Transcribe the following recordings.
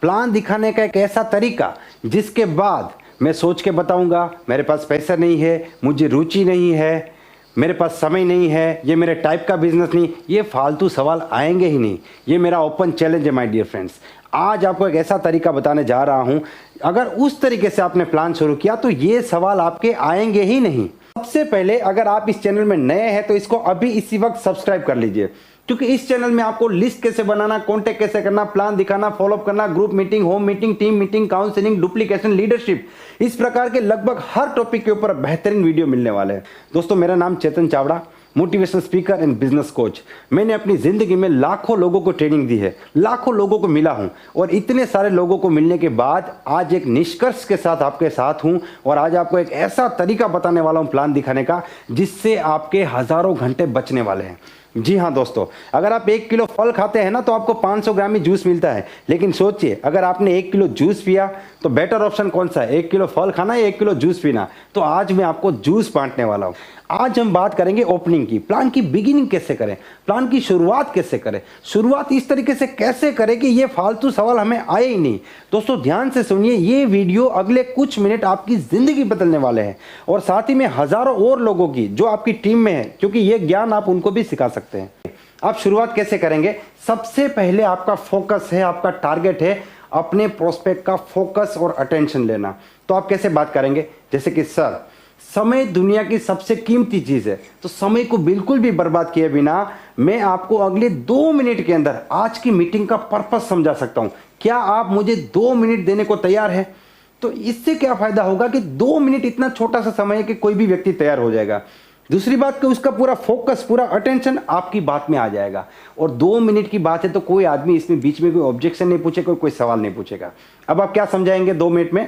Plan दिखाने का एक ऐसा तरीका जिसके बाद मैं सोच के बताऊंगा मेरे पास पैसा नहीं है, मुझे रुचि नहीं है, मेरे पास समय नहीं है, ये मेरे टाइप का बिजनेस नहीं, ये फालतू सवाल आएंगे ही नहीं। ये मेरा ओपन चैलेंज है माय डियर फ्रेंड्स। आज आपको एक ऐसा तरीका बताने जा रहा हूं, अगर उस तरीके से आपने प्लान शुरू किया तो ये सवाल आपके आएंगे ही नहीं। सबसे पहले अगर आप इस चैनल में नए हैं तो इसको अभी इसी वक्त सब्सक्राइब कर लीजिए, क्योंकि इस चैनल में आपको लिस्ट कैसे बनाना, कॉन्टेक्ट कैसे करना, प्लान दिखाना, फॉलोअप करना, group meeting, home meeting, team meeting, counselling, duplication, leadership, इस प्रकार के लगभग हर टॉपिक के ऊपर बेहतरीन वीडियो मिलने वाले हैं। दोस्तों, मेरा नाम Chetan Chavda, motivational speaker and business coach. मैंने अपनी जिंदगी में लाखों लोगों को ट्रेनिंग दी है, लाखों लोगों को मिला हूं, और इतने सारे लोगों को मिलने के बाद आज एक निष्कर्ष के साथ आपके साथ हूं, और आज आपको एक ऐसा तरीका बताने वाला हूं प्लान दिखाने का जिससे आपके हजारों घंटे बचने वाले हैं। जी हाँ दोस्तों, अगर आप 1 किलो फल खाते हैं ना तो आपको 500 ग्राम ही जूस मिलता है, लेकिन सोचिए अगर आपने 1 किलो जूस पिया तो बेटर ऑप्शन कौन सा है, 1 किलो फल खाना या 1 किलो जूस पीना। तो आज मैं आपको जूस बांटने वाला हूं। आज हम बात करेंगे ओपनिंग की, प्लान की बिगिनिंग कैसे करें, प्लान की शुरुआत कैसे करें, शुरुआत इस तरीके से कैसे करें कि ये फालतू सवाल हमें आए ही नहीं। दोस्तों ध्यान से सुनिए, ये वीडियो अगले कुछ मिनट आपकी जिंदगी बदलने वाले हैं, और साथ ही में हजारों और लोगों की जो आपकी टीम में है, क्योंकि ये ज्ञान आप उनको भी सिखा सकते हैं। आप शुरुआत कैसे करेंगे? सबसे पहले आपका फोकस है, आपका टारगेट है अपने प्रोस्पेक्ट का फोकस और अटेंशन लेना। तो आप कैसे बात करेंगे? जैसे कि सर, समय दुनिया की सबसे कीमती चीज है, तो समय को बिल्कुल भी बर्बाद किए बिना मैं आपको अगले 2 मिनट के अंदर आज की मीटिंग का पर्पस समझा सकता हूं। क्या आप मुझे 2 मिनट देने को तैयार हैं? तो इससे क्या फायदा होगा कि 2 मिनट इतना छोटा सा समय है कि कोई भी व्यक्ति तैयार हो जाएगा। दूसरी बात कि उसका पूरा फोकस, पूरा अटेंशन आपकी बात में आ जाएगा। और 2 मिनट की बात है तो कोई आदमी इसमें बीच में कोई ऑब्जेक्शन नहीं पूछेगा, कोई सवाल नहीं पूछेगा। अब आप क्या समझाएंगे 2 मिनट में?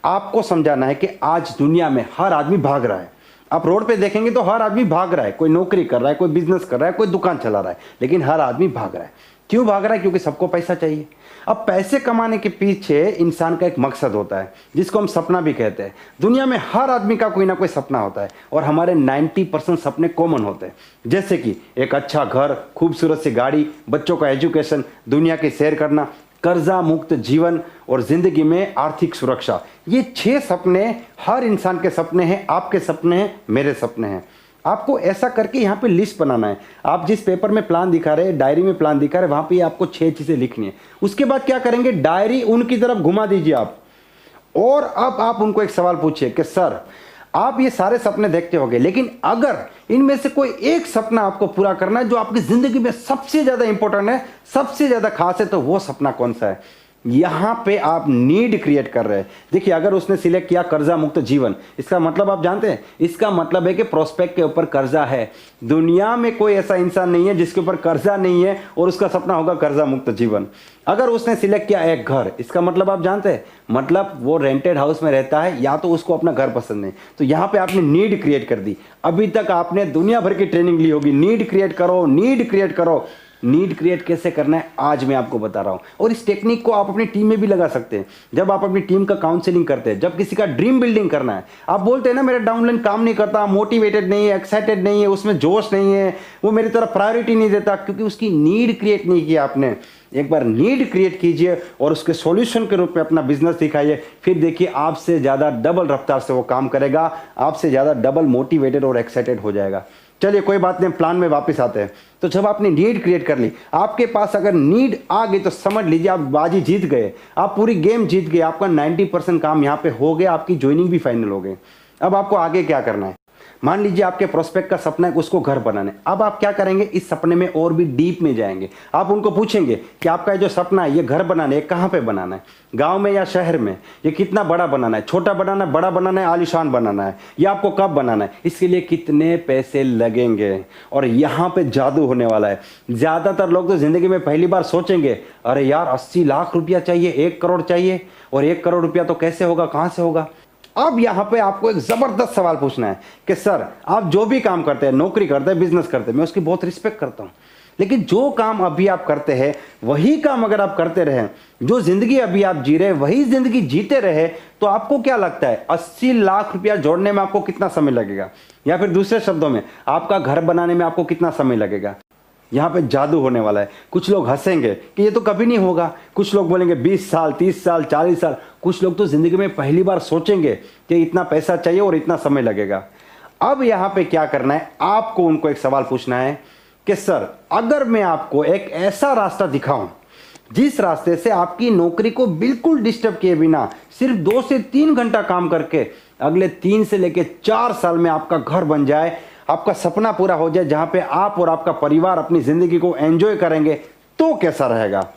आपको समझाना है कि आज दुनिया में हर आदमी भाग रहा है। आप रोड पे देखेंगे तो हर आदमी भाग रहा है, कोई नौकरी कर रहा है, कोई बिजनेस कर रहा है, कोई दुकान चला रहा है, लेकिन हर आदमी भाग रहा है। क्यों भाग रहा है? क्योंकि सबको पैसा चाहिए। अब पैसे कमाने के पीछे इंसान का एक मकसद होता है जिसको हम सपना भी कहते हैं। दुनिया में हर आदमी का कोई ना कोई सपना होता है, और हमारे 90% सपने कॉमन होते हैं, जैसे कि एक अच्छा घर, खूबसूरत सी गाड़ी, बच्चों का एजुकेशन, दुनिया की सैर करना, कर्जा मुक्त जीवन और जिंदगी में आर्थिक सुरक्षा। ये 6 सपने हर इंसान के सपने हैं, आपके सपने हैं, मेरे सपने हैं। आपको ऐसा करके यहाँ पे लिस्ट बनाना है। आप जिस पेपर में प्लान दिखा रहे हैं, डायरी में प्लान दिखा रहे हैं, वहां पे आपको 6 चीजें लिखनी है। उसके बाद क्या करेंगे? डायरी उनकी तरफ घुमा दीजिए आप, और अब आप उनको एक सवाल पूछिए कि सर, आप ये सारे सपने देखते होंगे, लेकिन अगर इनमें से कोई एक सपना आपको पूरा करना है जो आपकी जिंदगी में सबसे ज्यादा इंपॉर्टेंट है, सबसे ज्यादा खास है, तो वो सपना कौन सा है? यहां पे आप नीड क्रिएट कर रहे हैं। देखिए, अगर उसने सिलेक्ट किया कर्जा मुक्त जीवन, इसका मतलब आप जानते हैं, इसका मतलब है कि प्रोस्पेक्ट के ऊपर कर्जा है। दुनिया में कोई ऐसा इंसान नहीं है जिसके ऊपर कर्जा नहीं है और उसका सपना होगा कर्जा मुक्त जीवन। अगर उसने सिलेक्ट किया एक घर, इसका मतलब आप जानते हैं, मतलब वो रेंटेड हाउस में रहता है या तो उसको अपना घर पसंद नहीं। तो यहां पे आपने नीड क्रिएट कर दी। अभी तक आपने दुनिया भर की ट्रेनिंग ली होगी, नीड क्रिएट करो, नीड क्रिएट करो। नीड क्रिएट कैसे करना है आज मैं आपको बता रहा हूं, और इस टेक्निक को आप अपनी टीम में भी लगा सकते हैं। जब आप अपनी टीम का काउंसलिंग करते हैं, जब किसी का ड्रीम बिल्डिंग करना है, आप बोलते हैं ना मेरा डाउनलाइन काम नहीं करता, मोटिवेटेड नहीं है, एक्साइटेड नहीं है, उसमें जोश नहीं है, वो मेरी तरफ प्रायोरिटी नहीं देता, क्योंकि उसकी नीड क्रिएट नहीं किया आपने। एक बार नीड क्रिएट कीजिए और उसके सॉल्यूशन के रूप में अपना बिजनेस दिखाइए, फिर देखिए आपसे ज्यादा डबल रफ्तार से वो काम करेगा, आपसे ज्यादा डबल मोटिवेटेड और एक्साइटेड हो जाएगा। चलिए कोई बात नहीं, प्लान में वापस आते हैं। तो जब आपने नीड क्रिएट कर ली, आपके पास अगर नीड आ गई तो समझ लीजिए आप बाजी जीत गए, आप पूरी गेम जीत गए, आपका 90% काम यहाँ पे हो गया, आपकी ज्वाइनिंग भी फाइनल हो गई। अब आपको आगे क्या करना है? मान लीजिए आपके प्रोस्पेक्ट का सपना है उसको घर बनाना है। अब आप क्या करेंगे? इस सपने में और भी डीप में जाएंगे। आप उनको पूछेंगे कि आपका जो सपना है, ये घर बनाना है, कहाँ पे बनाना है, गांव में या शहर में, ये कितना बड़ा बनाना है, छोटा बनाना है, बड़ा बनाना है, आलीशान बनाना है, ये आपको कब बनाना है, इसके लिए कितने पैसे लगेंगे। और यहाँ पे जादू होने वाला है। ज्यादातर लोग तो जिंदगी में पहली बार सोचेंगे, अरे यार 80 लाख रुपया चाहिए, 1 करोड़ चाहिए, और 1 करोड़ रुपया तो कैसे होगा, कहां से होगा। अब यहां पे आपको एक जबरदस्त सवाल पूछना है कि सर, आप जो भी काम करते हैं, नौकरी करते हैं, बिजनेस करते हैं, मैं उसकी बहुत रिस्पेक्ट करता हूं, लेकिन जो काम अभी आप करते हैं वही काम अगर आप करते रहे, जो जिंदगी अभी आप जी रहे हैं वही जिंदगी जीते रहे, तो आपको क्या लगता है 80 लाख रुपया जोड़ने में आपको कितना समय लगेगा? या फिर दूसरे शब्दों में, आपका घर बनाने में आपको कितना समय लगेगा? यहाँ पे जादू होने वाला है। कुछ लोग हंसेंगे कि ये तो कभी नहीं होगा, कुछ लोग बोलेंगे 20 साल, 30 साल, 40 साल, कुछ लोग तो ज़िंदगी में पहली बार सोचेंगे कि इतना पैसा चाहिए और इतना समय लगेगा। अब यहाँ पे क्या करना है, आपको उनको एक सवाल पूछना है कि सर अगर मैं आपको एक ऐसा रास्ता दिखाऊं जिस रास्ते से आपकी नौकरी को बिल्कुल डिस्टर्ब किए बिना सिर्फ 2 से 3 घंटा काम करके अगले 3 से लेके 4 साल में आपका घर बन जाए, आपका सपना पूरा हो जाए, जहां पे आप और आपका परिवार अपनी जिंदगी को एंजॉय करेंगे, तो कैसा रहेगा?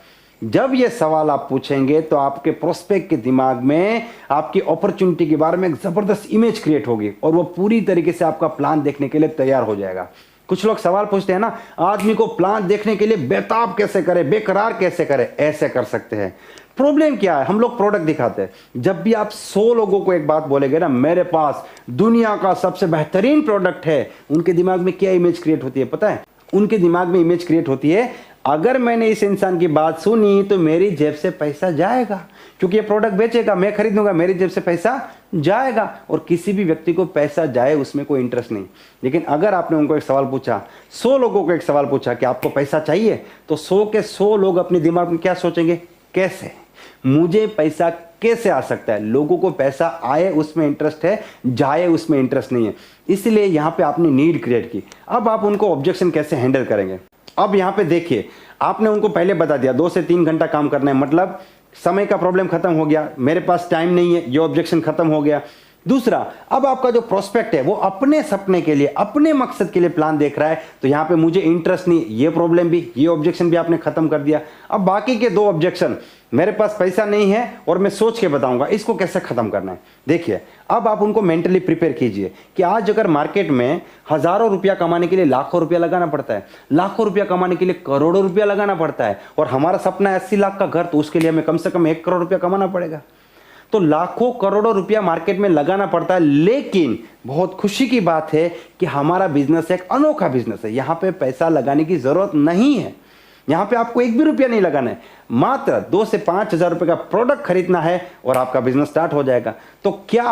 जब ये सवाल आप पूछेंगे तो आपके प्रोस्पेक्ट के दिमाग में आपकी अपॉर्चुनिटी के बारे में एक जबरदस्त इमेज क्रिएट होगी और वो पूरी तरीके से आपका प्लान देखने के लिए तैयार हो जाएगा। कुछ लोग सवाल पूछते हैं ना, आदमी को प्लान देखने के लिए बेताब कैसे करे, बेकरार कैसे करे? ऐसे कर सकते हैं। प्रॉब्लम क्या है, हम लोग प्रोडक्ट दिखाते हैं। जब भी आप 100 लोगों को एक बात बोलेंगे ना, मेरे पास दुनिया का सबसे बेहतरीन प्रोडक्ट है, उनके दिमाग में क्या इमेज क्रिएट होती है पता है? उनके दिमाग में इमेज क्रिएट होती है, अगर मैंने इस इंसान की बात सुनी तो मेरी जेब से पैसा जाएगा, क्योंकि ये प्रोडक्ट बेचेगा, मैं खरीदूंगा, मेरी जेब से पैसा जाएगा। और किसी भी व्यक्ति को पैसा जाए उसमें कोई इंटरेस्ट नहीं। लेकिन अगर आपने उनको एक सवाल पूछा, 100 लोगों को एक सवाल पूछा कि आपको पैसा चाहिए, तो 100 के 100 लोग अपने दिमाग में क्या सोचेंगे? कैसे, मुझे पैसा कैसे आ सकता है? लोगों को पैसा आए उसमें इंटरेस्ट है, जाए उसमें इंटरेस्ट नहीं है। इसलिए यहां पे आपने नीड क्रिएट की। अब आप उनको ऑब्जेक्शन कैसे हैंडल करेंगे? अब यहां पे देखिए, आपने उनको पहले बता दिया 2 से 3 घंटा काम करना है, मतलब समय का प्रॉब्लम खत्म हो गया, मेरे पास टाइम नहीं है, ये ऑब्जेक्शन खत्म हो गया। दूसरा, अब आपका जो प्रोस्पेक्ट है वो अपने सपने के लिए, अपने मकसद के लिए प्लान देख रहा है, तो यहां पे मुझे इंटरेस्ट नहीं, ये प्रॉब्लम भी, ये ऑब्जेक्शन भी आपने खत्म कर दिया। अब बाकी के 2 ऑब्जेक्शन, मेरे पास पैसा नहीं है और मैं सोच के बताऊंगा, इसको कैसे खत्म करना है। देखिए, अब आप उनको मेंटली प्रिपेयर कीजिए कि आज अगर मार्केट में हजारों रुपया कमाने के लिए लाखों रुपया लगाना पड़ता है, लाखों रुपया कमाने के लिए करोड़ों रुपया लगाना पड़ता है, और हमारा सपना है 80 लाख का घर, तो उसके लिए हमें कम से कम 1 करोड़ रुपया कमाना पड़ेगा। तो लाखों करोड़ों रुपया मार्केट में लगाना पड़ता है। लेकिन बहुत खुशी की बात है कि हमारा बिजनेस एक अनोखा बिजनेस है, यहां पे पैसा लगाने की जरूरत नहीं है, यहां पे आपको 1 भी रुपया नहीं लगाना है, मात्र 2 से 5 हजार रुपए का प्रोडक्ट खरीदना है और आपका बिजनेस स्टार्ट हो जाएगा। तो क्या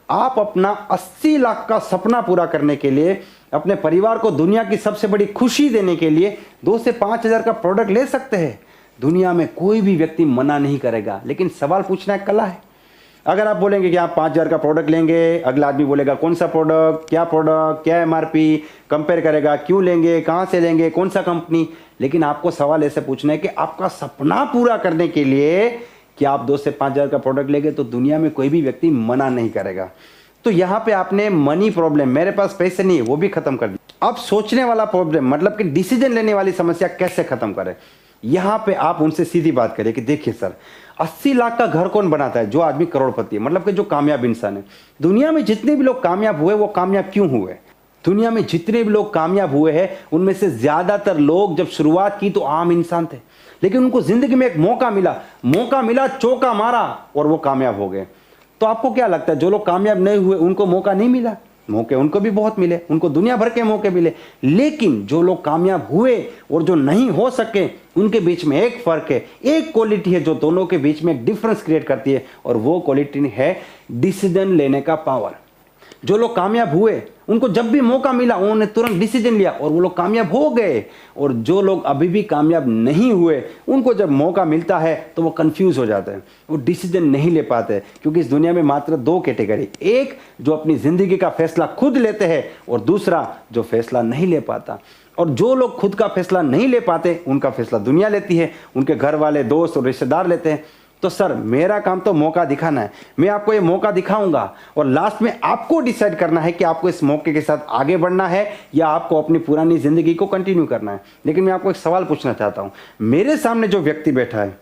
आप अपना 80 लाख का सपना पूरा करने के लिए, अपने परिवार को दुनिया की सबसे बड़ी खुशी देने के लिए 2 से 5 हजार का प्रोडक्ट ले सकते हैं? दुनिया में कोई भी व्यक्ति मना नहीं करेगा, लेकिन सवाल पूछना एक कला है। अगर आप बोलेंगे कि आप 5,000 का प्रोडक्ट लेंगे, अगला आदमी बोलेगा कौन सा प्रोडक्ट, क्या एमआरपी, कंपेयर करेगा, क्यों लेंगे, कहां से लेंगे, कौन सा कंपनी। लेकिन आपको सवाल ऐसे पूछना है कि आपका सपना पूरा करने के लिए कि आप 2 से 5,000 का प्रोडक्ट लेंगे तो दुनिया में कोई भी व्यक्ति मना नहीं करेगा। तो यहां पे आपने मनी प्रॉब्लम, मेरे पास पैसे नहीं है, वो भी खत्म कर दिया। अब सोचने वाला प्रॉब्लम, मतलब कि डिसीजन लेने वाली समस्या कैसे खत्म करें, यहां पे आप उनसे सीधी बात करें कि देखिए सर, 80 लाख का घर कौन बनाता है? जो आदमी करोड़पति है, मतलब कि जो कामयाब इंसान है। दुनिया में जितने भी लोग कामयाब हुए वो कामयाब क्यों हुए? दुनिया में जितने भी लोग कामयाब हुए हैं उनमें से ज्यादातर लोग जब शुरुआत की तो आम इंसान थे, लेकिन उनको जिंदगी में एक मौका मिला, चौका मारा और वो कामयाब हो गए। तो आपको क्या लगता है, जो लोग कामयाब नहीं हुए उनको मौका नहीं मिला? मौके उनको भी बहुत मिले, उनको दुनिया भर के मौके मिले। लेकिन जो लोग कामयाब हुए और जो नहीं हो सके, उनके बीच में एक फर्क है, एक क्वालिटी है जो दोनों के बीच में डिफरेंस क्रिएट करती है, और वो क्वालिटी है डिसीजन लेने का पावर। जो लोग कामयाब हुए उनको जब भी मौका मिला उन्होंने तुरंत डिसीजन लिया और वो लोग कामयाब हो गए, और जो लोग अभी भी कामयाब नहीं हुए उनको जब मौका मिलता है तो वो कंफ्यूज हो जाते हैं, वो डिसीजन नहीं ले पाते। क्योंकि इस दुनिया में मात्र 2 कैटेगरी, एक जो अपनी जिंदगी का फैसला खुद लेते हैं और दूसरा जो फैसला नहीं ले पाता। और जो लोग खुद का फैसला नहीं ले पाते उनका फैसला दुनिया लेती है, उनके घर वाले, दोस्त और रिश्तेदार लेते हैं। तो सर मेरा काम तो मौका दिखाना है, मैं आपको ये मौका दिखाऊंगा और लास्ट में आपको डिसाइड करना है कि आपको इस मौके के साथ आगे बढ़ना है या आपको अपनी पुरानी जिंदगी को कंटिन्यू करना है। लेकिन मैं आपको एक सवाल पूछना चाहता हूं, मेरे सामने जो व्यक्ति बैठा है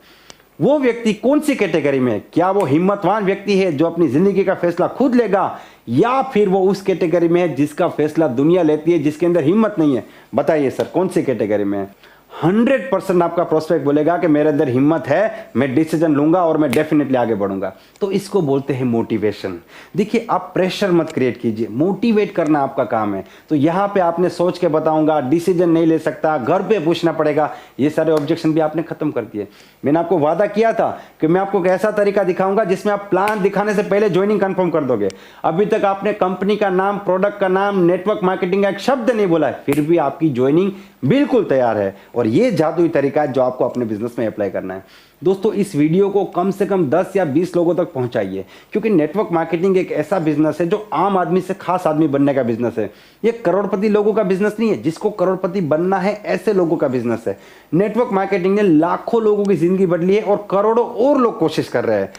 वो व्यक्ति कौन सी कैटेगरी में है? क्या वो हिम्मतवान व्यक्ति है जो अपनी जिंदगी का फैसला खुद लेगा, या फिर वो उस कैटेगरी में है जिसका फैसला दुनिया लेती है, जिसके अंदर हिम्मत नहीं है? बताइए सर कौन सी कैटेगरी में है? 100% आपका प्रोस्पेक्ट बोलेगा कि मेरे अंदर हिम्मत है, मैं डिसीजन लूंगा और मैं डेफिनेटली आगे बढ़ूंगा। तो इसको बोलते हैं मोटिवेशन। देखिए, आप प्रेशर मत क्रिएट कीजिए, मोटिवेट करना आपका काम है। तो यहां पे आपने सोच के बताऊंगा, डिसीजन नहीं ले सकता, घर पे पूछना पड़ेगा, ये सारे ऑब्जेक्शन भी आपने खत्म कर दिए। मैंने आपको वादा किया था कि मैं आपको एक ऐसा तरीका दिखाऊंगा जिसमें आप प्लान दिखाने से पहले ज्वाइनिंग कंफर्म कर दोगे। अभी तक आपने कंपनी का नाम, प्रोडक्ट का नाम, नेटवर्क मार्केटिंग का एक शब्द नहीं बोला है, फिर भी आपकी ज्वाइनिंग बिल्कुल तैयार है और ये जादुई तरीका है जो आपको अपने बिजनेस में अप्लाई करना है। दोस्तों, इस वीडियो को कम से कम 10 या 20 लोगों तक पहुंचाइए, क्योंकि नेटवर्क मार्केटिंग एक ऐसा बिजनेस है जो आम आदमी से खास आदमी बनने का बिजनेस है। ये करोड़पति लोगों का बिजनेस नहीं है, जिसको करोड़पति बनना है ऐसे लोगों का बिजनेस है। नेटवर्क मार्केटिंग ने लाखों लोगों की जिंदगी बदली है और करोड़ों और लोग कोशिश कर रहे हैं।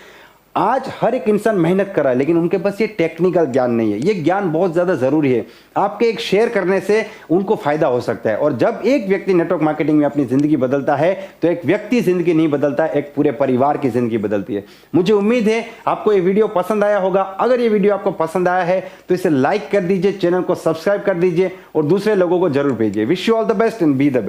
आज हर एक इंसान मेहनत कर रहा है, लेकिन उनके पास ये टेक्निकल ज्ञान नहीं है। ये ज्ञान बहुत ज़्यादा ज़रूरी है। आपके एक शेयर करने से उनको फायदा हो सकता है। और जब एक व्यक्ति नेटवर्क मार्केटिंग में अपनी ज़िंदगी बदलता है, तो एक व्यक्ति ज़िंदगी नहीं बदलता, एक पूरे परिवार की ज़िंदगी बदलती है। मुझे उम्मीद है आपको ये वीडियो पसंद आया होगा। अगर ये वीडियो आपको पसंद आया है तो इसे लाइक कर दीजिए, चैनल को सब्सक्राइब कर दीजिए और दूसरे लोगों को जरूर भेजिए। Wish you all the best and be the best.